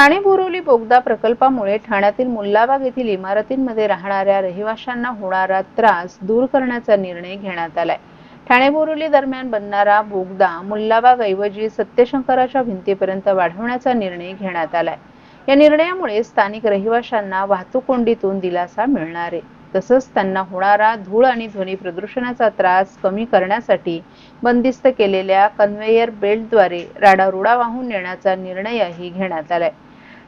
ठाणे बोरिवली बोगदा प्रकल्पामुळे ठाण्यातील मुल्लाबाग येथील इमारतींमध्ये राहणाऱ्या रहिवाशांना होणारा त्रास दूर करण्याचा निर्णय घेण्यात आलाय। ठाणे बोरिवली दरम्यान बनणारा बोगदा मुल्लाबाग ऐवजी सत्यशंकराच्या भिंतीपर्यंत वाढवण्याचा निर्णय घेण्यात आलाय। या निर्णयामुळे स्थानिक रहिवाशांना वाहतूक कोंडीतून दिलासा मिळणार आहे। तसंच त्यांना होणारा धूळ आणि ध्वनी प्रदूषणाचा त्रास कमी करण्यासाठी बंदिस्त केलेल्या कन्व्हेयर बेल्टद्वारे राडारोडा वाहून नेण्याचा निर्णयही घेण्यात आलाय।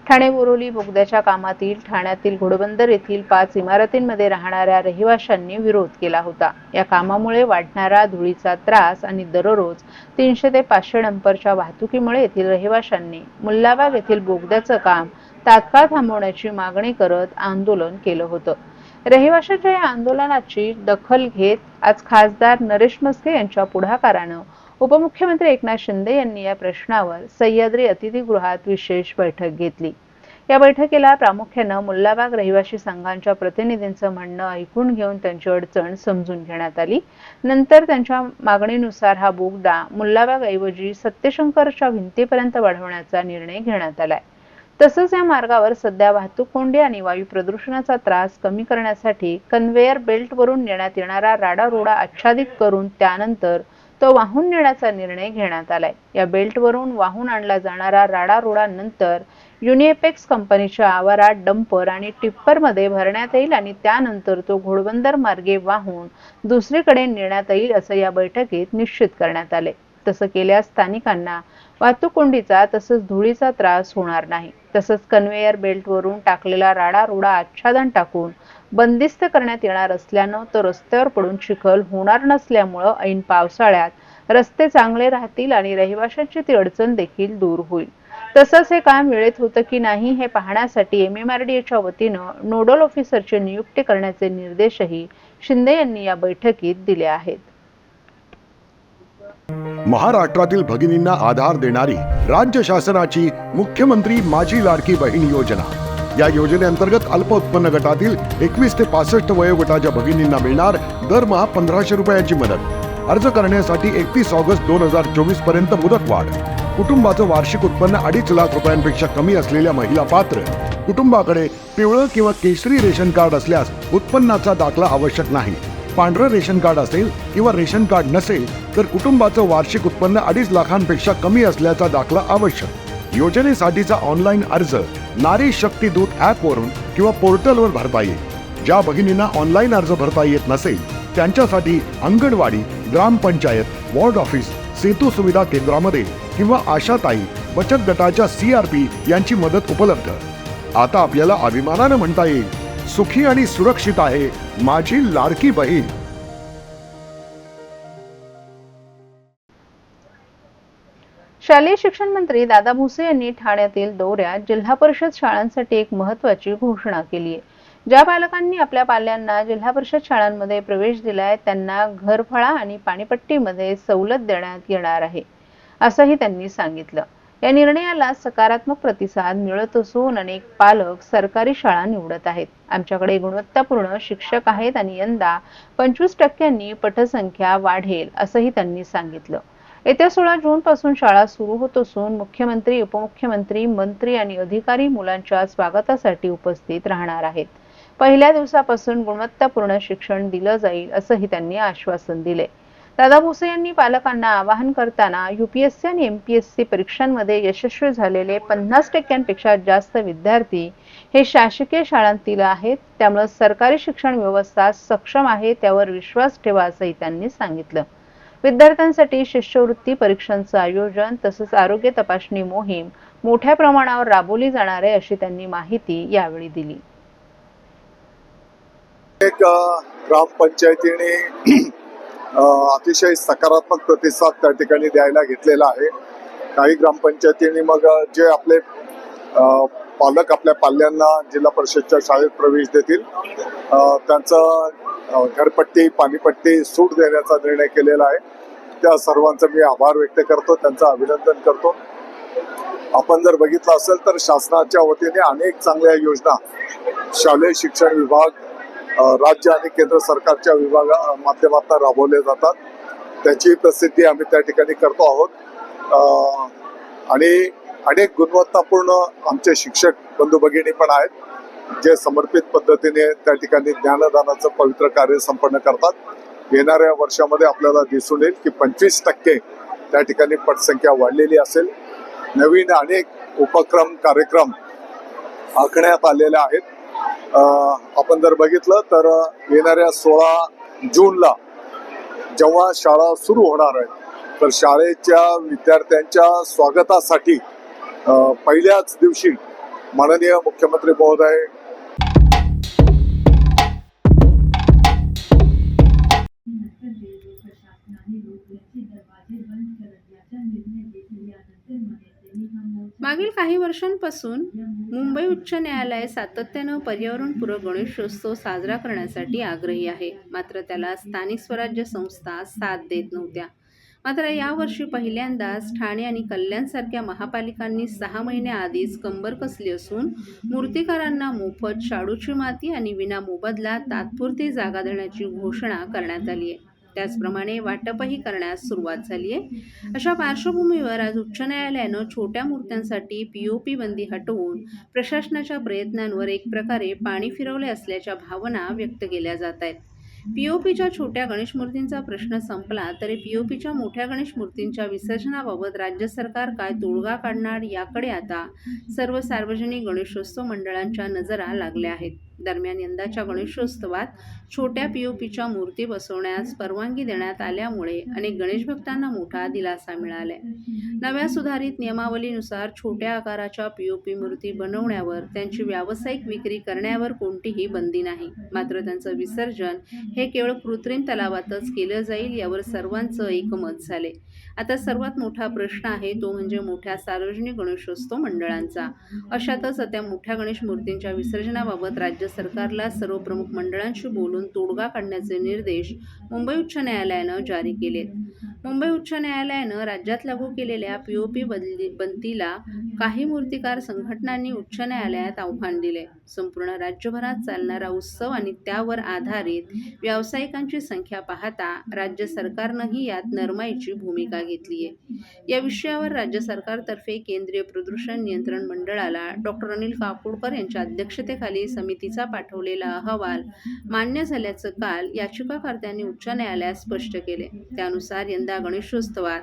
ठाणे बोरिवली बोगद्याच्या कामातील ठाण्यातील घोडबंदर येथील 5 इमारतींमध्ये राहणाऱ्या रहिवाशांनी विरोध केला होता। या कामामुळे वाढणारा धुळीचा त्रास आणि दररोज 300 ते 500 डंपरच्या वाहतुकीमुळे येथील रहिवाशांनी मुल्लाबाग येथील बोगद्याचं काम तात्काळ थांबवण्याची मागणी करत आंदोलन केलं होतं। रहिवाशांच्या या आंदोलनाची दखल घेत आज खासदार नरेश म्हस्के यांच्या पुढाकारानं उपमुख्यमंत्री एकनाथ शिंदे यांनी या प्रश्नावर सह्याद्री अतिथीगृहात विशेष बैठक घेतली। या बैठकीला प्रामुख्यानं मुल्लाबाग रहिवासी संघांच्या प्रतिनिधींचं म्हणणं ऐकून घेऊन त्यांची अडचण समजून घेण्यात आली। नंतर त्यांच्या मागणीनुसार हा बोगदा मुल्लाबाग ऐवजी सत्यशंकरच्या भिंतीपर्यंत वाढवण्याचा निर्णय घेण्यात आलाय। तसंच या मार्गावर सध्या वाहतूक कोंडी आणि वायू प्रदूषणाचा त्रास कमी करण्यासाठी कन्व्हेयर बेल्टवरून नेण्यात येणारा राडारोडा आच्छादित करून त्यानंतर तो वाहून नेण्याचा निर्णय घेण्यात आलाय। या बेल्टवरून वाहून आणला जाणारा राडारोडा नंतर युनिएपेक्स कंपनीच्या आवारात डंपर आणि टिप्परमध्ये भरण्यात येईल आणि त्यानंतर तो घोडबंदर मार्गे वाहून दुसरीकडे नेण्यात येईल असं या बैठकीत निश्चित करण्यात आले। तसं केल्यास स्थानिकांना वाहतूक कोंडीचा तसंच धुळीचा त्रास होणार नाही। तसंच कन्व्हेयर बेल्टवरून टाकलेला राडारोडा आच्छादन टाकून बंदिस्त करण्यात येणार असल्यानं तो रस्त्यावर पडून चिखल होणार नसल्यामुळं ऐन पावसाळ्यात रस्ते चांगले राहतील आणि रहिवाशांची ती अडचण देखील दूर होईल। तसंच हे काम वेळेत होतं की नाही हे पाहण्यासाठी MMRDAच्या वतीनं नोडल ऑफिसरची नियुक्ती करण्याचे निर्देशही शिंदे यांनी या बैठकीत दिले आहेत। महाराष्ट्रातील भगिनींना आधार देणारी राज्य शासनाची मुख्यमंत्री माझी लाडकी बहीण योजना। या योजनेअंतर्गत अल्प उत्पन्न गटातील 21 ते 65 वयोगटाच्या भगिनींना मिळणार दरमहा 1500 रुपयांची मदत। अर्ज करण्यासाठी 31 ऑगस्ट 2024 पर्यंत मुदतवाढ। कुटुंबाचं वार्षिक उत्पन्न 2.5 लाख रुपयांपेक्षा कमी असलेल्या महिला पात्र। कुटुंबाकडे पिवळं किंवा केशरी रेशन कार्ड असल्यास उत्पन्नाचा दाखला आवश्यक नाही। पांढरं रेशन कार्ड असेल किंवा रेशन कार्ड नसेल तर कुटुंबाचं वार्षिक उत्पन्न 2.5 लाखांपेक्षा कमी असल्याचा दाखला आवश्यक। योजनेसाठीचा ऑनलाईन अर्ज नारी शक्ती दूत ॲपवरून किंवा पोर्टलवर भरता येईल। ज्या भगिनींना ऑनलाईन अर्ज भरता येत नसेल त्यांच्यासाठी अंगणवाडी, ग्रामपंचायत, वॉर्ड ऑफिस, सेतू सुविधा केंद्रामध्ये किंवा आशाताई बचत गटाच्या CRP यांची मदत उपलब्ध। आता आपल्याला अभिमानानं म्हणता येईल, सुखी आणि सुरक्षित आहे माझी लाडकी बहीण। शालेय शिक्षण मंत्री दादा भुसे यांनी ठाण्यातील दौऱ्यात जिल्हा परिषद शाळांसाठी एक महत्त्वाची घोषणा केली आहे। ज्या पालकांनी आपल्या पाल्यांना जिल्हा परिषद शाळांमध्ये प्रवेश दिलाय त्यांना घरफळा आणि पाणीपट्टीमध्ये सवलत देण्यात येणार आहे, असंही त्यांनी सांगितलं। या निर्णयाला सकारात्मक प्रतिसाद मिळत असून अनेक पालक सरकारी शाळा निवडत आहेत। आमच्याकडे गुणवत्तापूर्ण शिक्षक आहेत आणि यंदा 25% पटसंख्या वाढेल असंही त्यांनी सांगितलं। येत्या 16 जून पासून शाळा सुरू होत असून मुख्यमंत्री, उपमुख्यमंत्री, मंत्री आणि अधिकारी मुलांच्या स्वागतासाठी उपस्थित राहणार आहेत। पहिल्या दिवसापासून गुणवत्तापूर्ण शिक्षण दिलं जाईल असंही त्यांनी आश्वासन दिले। दादा भुसे यांनी पालकांना आवाहन करताना UPSC आणि MPSC परीक्षांमध्ये यशस्वी झालेले 50% जास्त विद्यार्थी हे शासकीय शाळांतील आहेत, त्यामुळे सरकारी शिक्षण व्यवस्था सक्षम आहे त्यावर विश्वास ठेवा असंही त्यांनी सांगितलं। विद्यार्थ्यांसाठी शिष्यवृत्ती परीक्षांचं आयोजन तसंच आरोग्य तपासणी मोहीम मोठ्या प्रमाणावर राबवली जाणार आहे अशी त्यांनी माहिती यावेळी दिली। ग्रामपंचायतीने अतिशय सकारात्मक प्रतिसाद त्या ठिकाणी द्यायला घेतलेला आहे। काही ग्रामपंचायतींनी मग जे आपले पालक आपल्या पाल्यांना जिल्हा परिषदच्या शाळेत प्रवेश देतील त्यांचं घरपट्टी, पाणीपट्टी सूट देण्याचा निर्णय केलेला आहे। त्या सर्वांचा मी आभार व्यक्त करतो, त्यांचं अभिनंदन करतो। आपण जर बघितलं असेल तर शासनाच्या वतीने अनेक चांगल्या योजना शालेय शिक्षण विभाग, राज्य आणि केंद्र सरकारच्या माध्यमातून राबवले जातात। त्याची प्रसिद्धी आम्ही त्या ठिकाणी करतो आहोत आणि अनेक गुणवत्तापूर्ण आमचे शिक्षक बंधू भगिनी पण आहेत जे समर्पित पद्धतीने त्या ठिकाणी ज्ञानदानाचं पवित्र कार्य संपन्न करतात। येणाऱ्या वर्षामध्ये आपल्याला दिसून येईल की 25% त्या ठिकाणी पटसंख्या वाढलेली असेल। नवीन अनेक उपक्रम कार्यक्रम आखण्यात आलेले आहेत। आपण जर बघितलं तर येणाऱ्या 16 जूनला जेव्हा शाळा सुरू होणार आहे तर शाळेच्या विद्यार्थ्यांच्या स्वागतासाठी पहिल्याच दिवशी माननीय मुख्यमंत्री महोदय मागील काही वर्षांपासून मुंबई उच्च न्यायालय सातत्यानं पर्यावरणपूरक गणेशोत्सव साजरा करण्यासाठी आग्रही आहे, मात्र त्याला स्थानिक स्वराज्य संस्था साथ देत नव्हत्या। मात्र यावर्षी पहिल्यांदाच ठाणे आणि कल्याणसारख्या महापालिकांनी 6 महिन्याआधीच कंबर कसली असून मूर्तिकारांना मोफत शाडूची माती आणि विना मोबदला तात्पुरती जागा देण्याची घोषणा करण्यात आली आहे। त्याचप्रमाणे वाटपही करण्यास सुरुवात झाली आहे। अशा पार्श्वभूमीवर आज उच्च न्यायालयानं छोट्या मूर्त्यांसाठी पीओपी बंदी हटवून प्रशासनाच्या प्रयत्नांवर एक प्रकारे पाणी फिरवले असल्याच्या भावना व्यक्त केल्या जात आहेत। पीओपीच्या छोट्या गणेश मूर्तींचा प्रश्न संपला तरी पीओपीच्या मोठ्या गणेश मूर्तींच्या विसर्जनाबाबत राज्य सरकार काय तोडगा काढणार याकडे आता सर्व सार्वजनिक गणेशोत्सव मंडळांच्या नजरा लागल्या आहेत। दरम्यान यंदाच्या गणेशोत्सवात छोट्या पीओपीच्या मूर्ती बसवण्यास परवानगी देण्यात आल्यामुळे अनेक गणेश भक्तांना मोठा दिलासा मिळालाय। नव्या सुधारित नियमावलीनुसार छोट्या आकाराच्या पीओपी मूर्ती बनवण्यावर, त्यांची व्यावसायिक विक्री करण्यावर कोणतीही बंदी नाही, मात्र त्यांचं विसर्जन हे केवळ कृत्रिम तलावातच केलं जाईल यावर सर्वांचं एकमत झाले। आता सर्वात मोठा प्रश्न आहे तो म्हणजे मोठ्या सार्वजनिक गणेशोत्सव मंडळांचा। अशातच त्या मोठ्या गणेश मूर्तींच्या विसर्जनाबाबत राज्य सरकारला सर्व प्रमुख मंडळांशी बोलून तोडगा काढण्याचे निर्देश मुंबई उच्च न्यायालयानं जारी केलेत। मुंबई उच्च न्यायालयानं राज्यात लागू केलेल्या पीओपी बंदीला काही मूर्तिकार संघटनांनी उच्च न्यायालयात आव्हान दिले। संपूर्ण राज्यभरात चालणारा उत्सव आणि त्यावर आधारित व्यावसायिकांची संख्या पाहता राज्य सरकारनंही यात नरमाईची भूमिका घेतली आहे। या विषयावर राज्य सरकारतर्फे केंद्रीय प्रदूषण नियंत्रण मंडळाला डॉक्टर अनिल काकोडकर यांच्या अध्यक्षतेखाली समितीचा पाठवलेला अहवाल मान्य झाल्याचं काल याचिकाकर्त्यांनी उच्च न्यायालयात स्पष्ट केले। त्यानुसार यंदा गणेशोत्सवात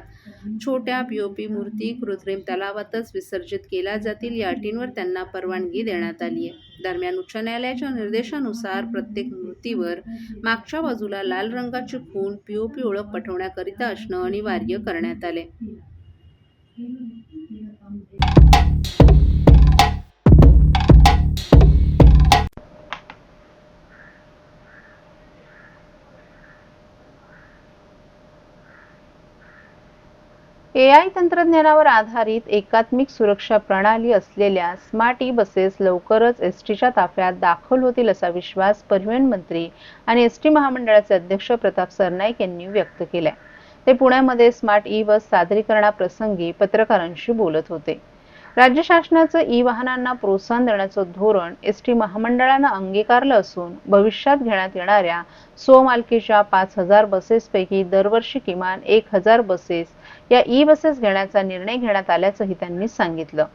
छोट्या पीओपी मूर्ती कृत्रिम तलावातच विसर्जित केल्या जातील या अटींवर त्यांना परवानगी देण्यात आली आहे। दरम्यान उच्च न्यायालयाच्या निर्देशानुसार प्रत्येक मूर्तीवर मागच्या बाजूला लाल रंगाची खून पीओपी ओळख पटवण्याकरिता असणं अनिवार्य करण्यात आले। AI तंत्रज्ञानावर आधारित एकात्मिक सुरक्षा प्रणाली असलेल्या स्मार्ट बसेस लवकरच एसटीच्या ताफ्यात दाखल होतील असा विश्वास परिवहन मंत्री आणि एसटी महामंडळाचे अध्यक्ष प्रताप सरनाईक यांनी व्यक्त केलाय। ते पुण्यामध्ये स्मार्ट बस सादरीकरणाप्रसंगी पत्रकारांशी बोलत होते। राज्य शासनाचं वाहनांना प्रोत्साहन देण्याचं धोरण एसटी महामंडळानं अंगीकारलं असून भविष्यात घेण्यात येणाऱ्या स्वमालकीच्या 5000 बसेसपैकी दरवर्षी किमान 1000 बसेस या बसेस घेण्याचा निर्णय घेण्यात आल्याचंही त्यांनी सांगितलं।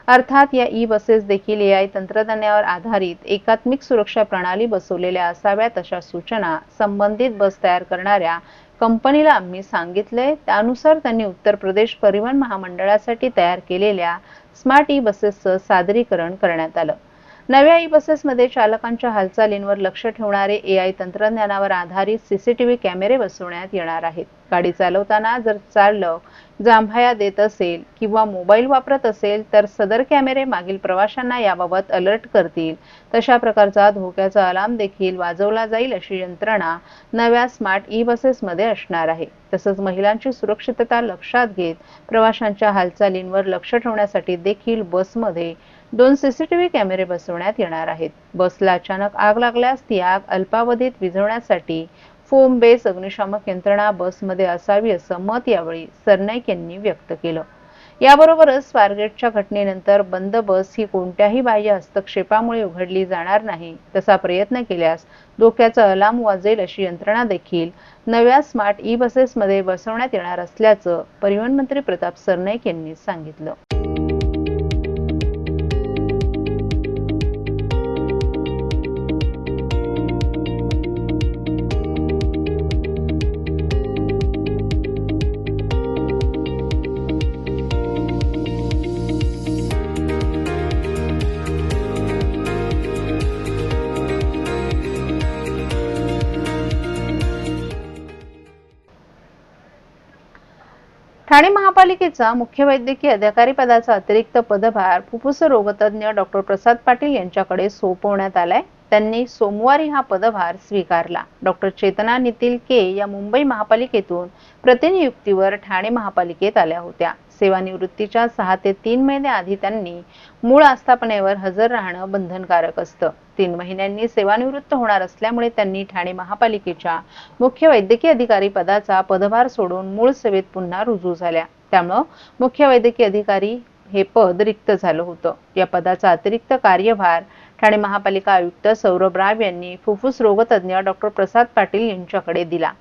अर्थात या बसेस देखील AI तंत्रज्ञानावर आधारित एकात्मिक सुरक्षा प्रणाली बसवलेल्या असाव्यात अशा सूचना संबंधित बस तयार करणाऱ्या कंपनीला आम्ही सांगितले। त्यानुसार त्यांनी उत्तर प्रदेश परिवहन महामंडळासाठी तयार केलेल्या स्मार्ट बसेसचं सादरीकरण करण्यात आलं। नव्या बसेसमध्ये चालकांच्या हालचालींवर लक्ष ठेवणारे AI तंत्रज्ञानावर आधारित CCTV कॅमेरे बसवण्यात येणार आहेत। गाडी चालवताना जर चालक जांभया देत असेल किंवा मोबाईल वापरत असेल तर सदर कॅमेरे मागील प्रवाशांना याबाबत अलर्ट करतील। तशा प्रकारचा धोक्याचा अलार्म देखील वाजवला जाईल अशी यंत्रणा नव्या स्मार्ट बसेसमध्ये असणार आहे। तसंच महिलांची सुरक्षितता लक्षात घेत प्रवाशांच्या हालचालींवर लक्ष ठेवण्यासाठी देखील बसमध्ये 2 CCTV कॅमेरे बसवण्यात येणार आहेत। बसला अचानक आग लागल्यास ती आग अल्पावधीत विझवण्यासाठी फोम बेस अग्निशामक यंत्रणा बसमध्ये असावी असं मत यावेळी सरनाईक यांनी व्यक्त केलं। याबरोबरच स्वारगेटच्या घटनेनंतर बंद बस ही कोणत्याही बाह्य हस्तक्षेपामुळे उघडली जाणार नाही। तसा प्रयत्न केल्यास धोक्याचा अलार्म वाजेल अशी यंत्रणा देखील नव्या स्मार्ट बसेसमध्ये बसवण्यात येणार असल्याचं परिवहन मंत्री प्रताप सरनाईक यांनी सांगितलं। ठाणे महापालिकेचा मुख्य वैद्यकीय अधिकारी पदाचा अतिरिक्त पदभार फुफ्फुस रोगतज्ञ डॉक्टर प्रसाद पाटील यांच्याकडे सोपवण्यात आलाय. त्यांनी सोमवारी हा पदभार स्वीकारला. डॉक्टर चेतना नितिल के या मुंबई महापालिकेतून प्रतिनियुक्तीवर ठाणे महापालिकेत आल्या होत्या. सेवानिवृत्तीच्या 6 ते 3 महिने आधी त्यांनी मूळ आस्थापनेवर हजर राहणं बंधनकारक असतं. 3 महिन्यांनी सेवानिवृत्त होणार असल्यामुळे त्यांनी ठाणे महापालिकेच्या मुख्य वैद्यकीय अधिकारी पदाचा पदभार सोडून मूळ सेवेत पुन्हा रुजू झाल्या. त्यामुळे मुख्य वैद्यकीय अधिकारी हे पद रिक्त झालं होतं. या पदाचा अतिरिक्त कार्यभार ठाणे महापालिका आयुक्त सौरभ राव यांनी फुफ्फुस रोगतज्ञ डॉक्टर प्रसाद पाटील यांच्याकडे दिला.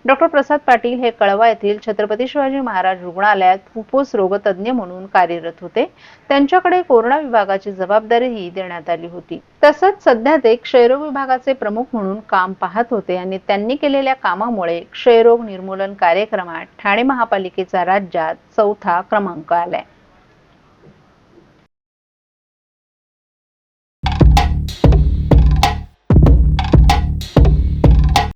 डॉक्टर प्रसाद पाटील हे कळवा येथील छत्रपती शिवाजी महाराज रुग्णालयात फुफ्फुस रोगतज्ञ म्हणून कार्यरत होते. त्यांच्याकडे कोरोना विभागाची जबाबदारीही देण्यात आली होती. तसंच सध्या ते क्षयरोग विभागाचे प्रमुख म्हणून काम पाहत होते आणि त्यांनी केलेल्या कामामुळे क्षयरोग निर्मूलन कार्यक्रमात ठाणे महापालिकेचा राज्यात 4था क्रमांक आलाय.